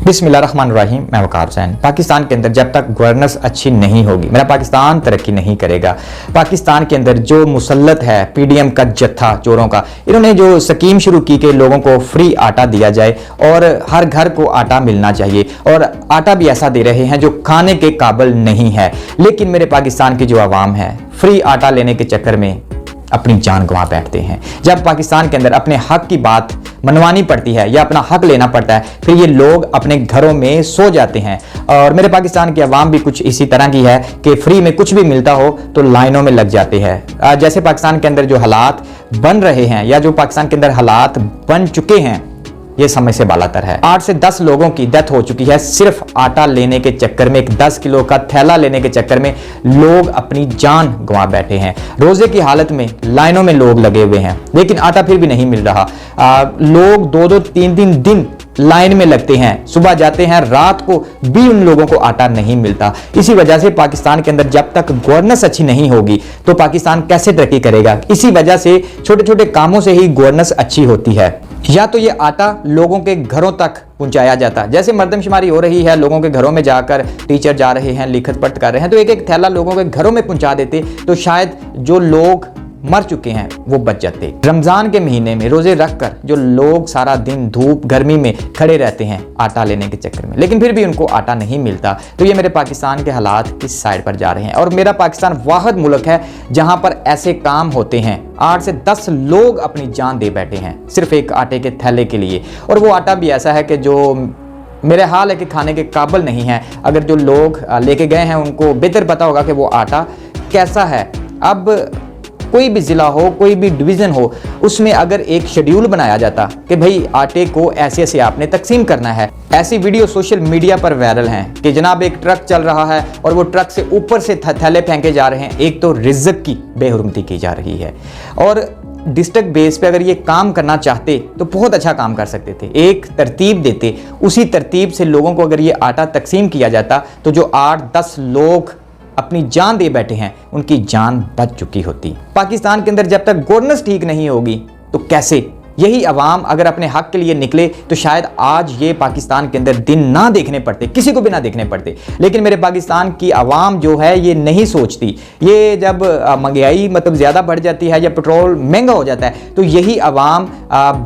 बिस्मिल्लाहिर्रहमानिर्रहीम। मैं वकार हुसैन। पाकिस्तान के अंदर जब तक गवर्नेंस अच्छी नहीं होगी मेरा पाकिस्तान तरक्की नहीं करेगा। पाकिस्तान के अंदर जो मुसल्लत है पीडीएम का जत्था चोरों का, इन्होंने जो स्कीम शुरू की कि लोगों को फ्री आटा दिया जाए और हर घर को आटा मिलना चाहिए, और आटा भी ऐसा दे रहे हैं जो खाने के काबिल नहीं है। लेकिन मेरे पाकिस्तान की जो आवाम है फ्री आटा लेने के चक्कर में अपनी जान गंवा बैठते हैं। जब पाकिस्तान के अंदर अपने हक की बात मनवानी पड़ती है या अपना हक लेना पड़ता है, फिर ये लोग अपने घरों में सो जाते हैं। और मेरे पाकिस्तान की आवाम भी कुछ इसी तरह की है कि फ्री में कुछ भी मिलता हो तो लाइनों में लग जाते हैं। जैसे पाकिस्तान के अंदर जो हालात बन रहे हैं या जो पाकिस्तान के अंदर हालात बन चुके हैं, ये समय से बालातर है। 8 से 10 लोगों की डेथ हो चुकी है सिर्फ आटा लेने के चक्कर में। एक 10 किलो का थैला लेने के चक्कर में लोग अपनी जान गंवा बैठे हैं। रोजे की हालत में लाइनों में लोग लगे हुए हैं, लेकिन आटा फिर भी नहीं मिल रहा। लोग 2-2, 3-3 दिन लाइन में लगते हैं, सुबह जाते हैं, रात को भी उन लोगों को आटा नहीं मिलता। इसी वजह से पाकिस्तान के अंदर जब तक गवर्नेंस अच्छी नहीं होगी तो पाकिस्तान कैसे तरक्की करेगा। इसी वजह से छोटे छोटे कामों से ही गवर्नेंस अच्छी होती है। या तो ये आटा लोगों के घरों तक पहुंचाया जाता, जैसे मर्दमशुमारी हो रही है, लोगों के घरों में जाकर टीचर जा रहे हैं, लिखत पढ़त कर रहे हैं, तो एक एक थैला लोगों के घरों में पहुंचा देते तो शायद जो लोग मर चुके हैं वो बच जाते। रमजान के महीने में रोजे रखकर जो लोग सारा दिन धूप गर्मी में खड़े रहते हैं आटा लेने के चक्कर में, लेकिन फिर भी उनको आटा नहीं मिलता। तो ये मेरे पाकिस्तान के हालात किस साइड पर जा रहे हैं। और मेरा पाकिस्तान वाहिद मुल्क है जहां पर ऐसे काम होते हैं। 8 से 10 लोग अपनी जान दे बैठे हैं सिर्फ एक आटे के थैले के लिए, और वो आटा भी ऐसा है कि जो मेरे हाल है कि खाने के काबिल नहीं है। अगर जो लोग लेके गए हैं उनको बेहतर पता होगा कि वो आटा कैसा है। अब कोई भी ज़िला हो, कोई भी डिवीज़न हो, उसमें अगर एक शेड्यूल बनाया जाता कि भाई आटे को ऐसे ऐसे आपने तकसीम करना है। ऐसी वीडियो सोशल मीडिया पर वायरल हैं कि जनाब एक ट्रक चल रहा है और वो ट्रक से ऊपर से थैले फेंके जा रहे हैं। एक तो रिज़्क की बेहुरमती की जा रही है, और डिस्ट्रिक्ट बेस पे अगर ये काम करना चाहते तो बहुत अच्छा काम कर सकते थे। एक तरतीब देते, उसी तरतीब से लोगों को अगर ये आटा तकसीम किया जाता तो जो 8-10 लोग अपनी जान दे बैठे हैं उनकी जान बच चुकी होती। पाकिस्तान के अंदर जब तक गवर्नेंस ठीक नहीं होगी तो कैसे। यही अवाम अगर अपने हक के लिए निकले तो शायद आज ये पाकिस्तान के अंदर दिन ना देखने पड़ते, किसी को भी ना देखने पड़ते। लेकिन मेरे पाकिस्तान की आवाम जो है ये नहीं सोचती। ये जब महंगाई मतलब ज़्यादा बढ़ जाती है या पेट्रोल महंगा हो जाता है तो यही अवाम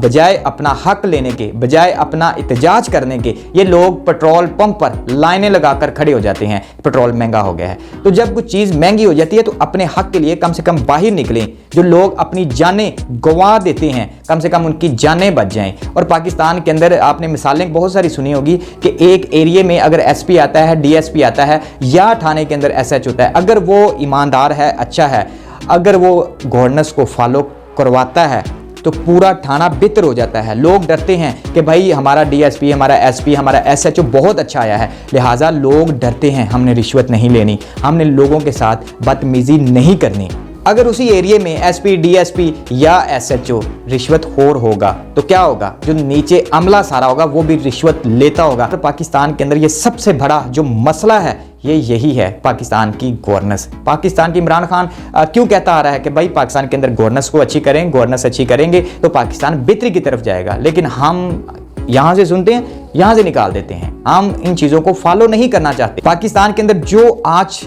बजाय अपना हक लेने के, बजाय अपना एहतजाज करने के, ये लोग पेट्रोल पंप पर लाइनें लगाकर खड़े हो जाते हैं। पेट्रोल महंगा हो गया है तो जब कुछ चीज़ महंगी हो जाती है तो अपने हक के लिए कम से कम बाहर निकलें। जो लोग अपनी जानें गंवा देते हैं कम से कम उनकी जानें बच जाएं। और पाकिस्तान के अंदर आपने मिसालें बहुत सारी सुनी होगी कि एक एरिया में अगर एसपी आता है, डीएसपी आता है या थाने के अंदर एसएच होता है, अगर वो ईमानदार है, अच्छा है, अगर वो गवर्नेंस को फॉलो करवाता है तो पूरा थाना बेहतर हो जाता है। लोग डरते हैं कि भाई हमारा डीएसपी, हमारा एसपी, हमारा एसएचओ बहुत अच्छा आया है, लिहाजा लोग डरते हैं, हमने रिश्वत नहीं लेनी, हमने लोगों के साथ बदतमीजी नहीं करनी। अगर उसी एरिया में एसपी, डीएसपी या एसएचओ रिश्वतखोर होगा तो क्या होगा, जो नीचे अमला सारा होगा वो भी रिश्वत लेता होगा। तो पाकिस्तान के अंदर ये सबसे बड़ा जो मसला है ये यही है, पाकिस्तान की गवर्नेंस। पाकिस्तान की इमरान खान क्यों कहता आ रहा है कि भाई पाकिस्तान के अंदर गवर्नेंस को अच्छी करें, गवर्नेंस अच्छी करेंगे तो पाकिस्तान बेहतरी की तरफ जाएगा। लेकिन हम यहाँ से सुनते हैं, यहाँ से निकाल देते हैं। हम इन चीज़ों को फॉलो नहीं करना चाहते। पाकिस्तान के अंदर जो आज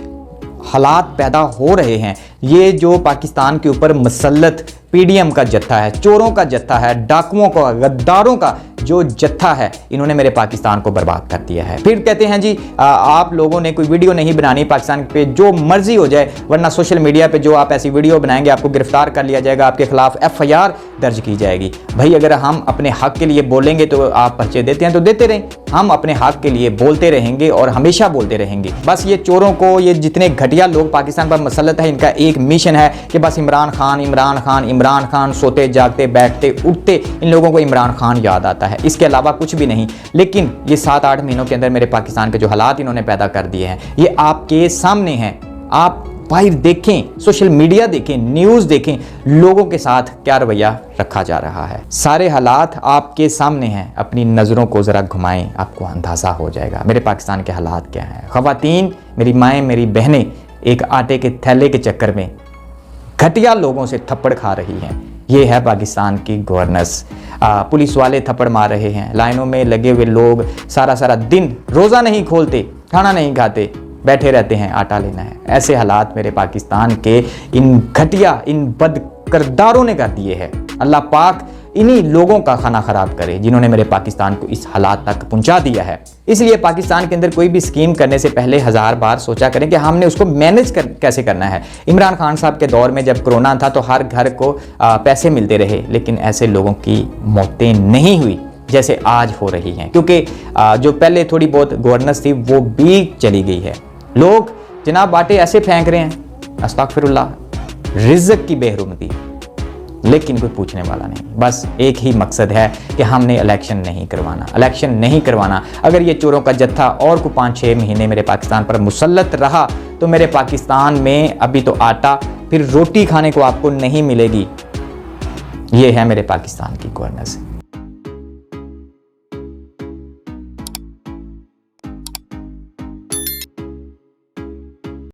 हालात पैदा हो रहे हैं, ये जो पाकिस्तान के ऊपर मुसल्लत पीडीएम का जत्था है, चोरों का जत्था है, डाकुओं का, गद्दारों का जो जत्था है, इन्होंने मेरे पाकिस्तान को बर्बाद कर दिया है। फिर कहते हैं जी आप लोगों ने कोई वीडियो नहीं बनानी, पाकिस्तान पे जो मर्जी हो जाए, वरना सोशल मीडिया पे जो आप ऐसी वीडियो बनाएंगे आपको गिरफ्तार कर लिया जाएगा, आपके खिलाफ एफआईआर दर्ज की जाएगी। भाई अगर हम अपने हक के लिए बोलेंगे तो आप पर्चे देते हैं तो देते रहें, हम अपने हक के लिए बोलते रहेंगे और हमेशा बोलते रहेंगे। बस ये चोरों को, ये जितने घटिया लोग पाकिस्तान पर मुसल्लत है, इनका एक मिशन है कि बस इमरान खान, इमरान खान, इमरान खान, सोते जागते बैठते उठते इन लोगों को इमरान खान याद आता है, इसके अलावा कुछ भी नहीं। लेकिन ये 7-8 महीनों के अंदर मेरे पाकिस्तान के जो हालात इन्होंने पैदा कर दिए हैं ये आपके सामने हैं। आप बाहर देखें, सोशल मीडिया देखें, न्यूज़ देखें, लोगों के साथ क्या रवैया रखा जा रहा है। सारे हालात आपके सामने हैं, अपनी नज़रों को ज़रा घुमाएं, आपको अंदाज़ा हो जाएगा मेरे पाकिस्तान के हालात क्या हैं। ख़वातीन, मेरी माएँ, मेरी बहनें एक आटे के थैले के चक्कर में घटिया लोगों से थप्पड़ खा रही हैं। ये है पाकिस्तान की गवर्नेंस। पुलिस वाले थप्पड़ मार रहे हैं, लाइनों में लगे हुए लोग सारा सारा दिन रोज़ा नहीं खोलते, खाना नहीं खाते, बैठे रहते हैं, आटा लेना है। ऐसे हालात मेरे पाकिस्तान के इन घटिया, इन बदकिरदारों ने कर दिए हैं। अल्लाह पाक इन्हीं लोगों का खाना खराब करे जिन्होंने मेरे पाकिस्तान को इस हालात तक पहुंचा दिया है। इसलिए पाकिस्तान के अंदर कोई भी स्कीम करने से पहले 1000 बार सोचा करें कि हमने उसको मैनेज कैसे करना है। इमरान खान साहब के दौर में जब कोरोना था तो हर घर को पैसे मिलते रहे, लेकिन ऐसे लोगों की मौतें नहीं हुई जैसे आज हो रही हैं, क्योंकि जो पहले थोड़ी बहुत गवर्नेंस थी वो भी चली गई है। लोग जनाब बाटे ऐसे फेंक रहे हैं, अस्तगफिरुल्लाह, रिज़्क़ की बेहरुमती, लेकिन कोई पूछने वाला नहीं। बस एक ही मकसद है कि हमने इलेक्शन नहीं करवाना, इलेक्शन नहीं करवाना। अगर ये चोरों का जत्था और को 5-6 महीने मेरे पाकिस्तान पर मुसल्लत रहा तो मेरे पाकिस्तान में अभी तो आटा, फिर रोटी खाने को आपको नहीं मिलेगी। ये है मेरे पाकिस्तान की गवर्नेंस।